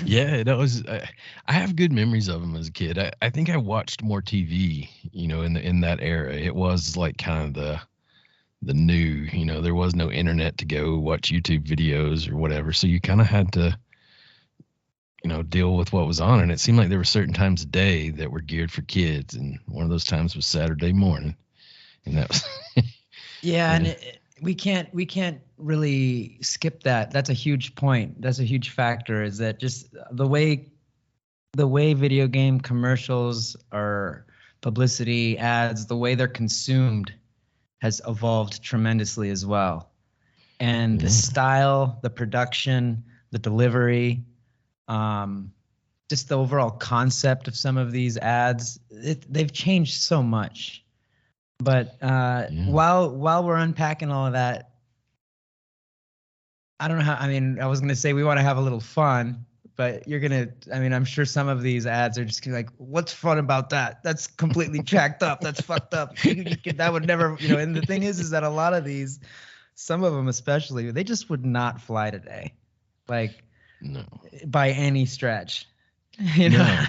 Yeah, that was. I have good memories of them as a kid. I think I watched more TV, in that era. It was like kind of the new, there was no internet to go watch YouTube videos or whatever. So you kind of had to, deal with what was on. And it seemed like there were certain times a day that were geared for kids. And one of those times was Saturday morning. And that was, Yeah, and yeah. we can't really skip that. That's a huge point. That's a huge factor. Is that just the way video game commercials or publicity ads, the way they're consumed has evolved tremendously as well. And the Yeah. style, the production, the delivery, um, just the overall concept of some of these ads, they've changed so much. But Yeah. while we're unpacking all of that, I don't know how. I mean, I was gonna say we want to have a little fun, but you're gonna. I mean, I'm sure some of these ads are just gonna like, what's fun about that? That's completely jacked up. That's fucked up. That would never, And the thing is that a lot of these, some of them especially, they just would not fly today, like No. by any stretch. You know,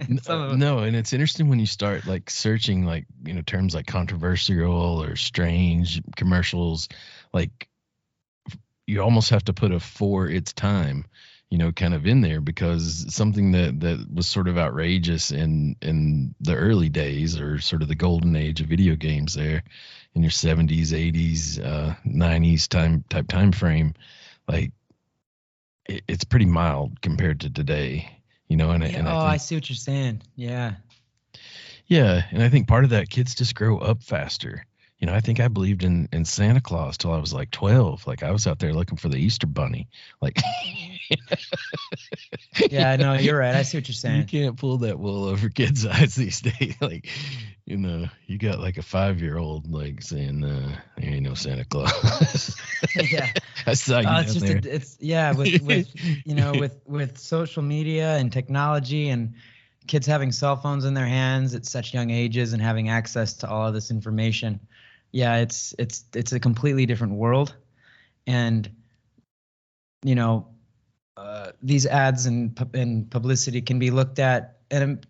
No. some of No, and it's interesting when you start like searching like, terms like controversial or strange commercials, like you almost have to put a for its time, kind of in there, because something that was sort of outrageous in the early days, or sort of the golden age of video games there in your 70s, 80s, 90s time frame, like it's pretty mild compared to today, Yeah. and I Oh, I think, see what you're saying. Yeah. yeah, and I think part of that, kids just grow up faster. I think I believed in Santa Claus till I was like 12. Like I was out there looking for the Easter bunny. Like Yeah. No, you're right. I see what you're you saying. can't pull that wool over kids' eyes these days. Like, you got like a 5-year-old like saying, "There ain't no Santa Claus." Yeah. I saw you It's down just there. it's yeah, with social media and technology and kids having cell phones in their hands at such young ages and having access to all of this information. Yeah, it's a completely different world. And you know these ads and publicity can be looked at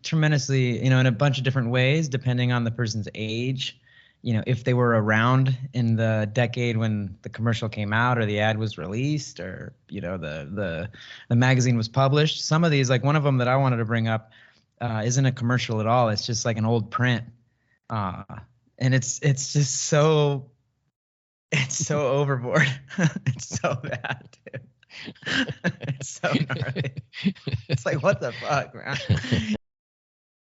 tremendously, in a bunch of different ways depending on the person's age. If they were around in the decade when the commercial came out or the ad was released, or the magazine was published. Some of these, like one of them that I wanted to bring up, isn't a commercial at all. It's just like an old print, uh, and it's just so overboard. It's so bad, dude. It's so gnarly. It's like, what the fuck, man?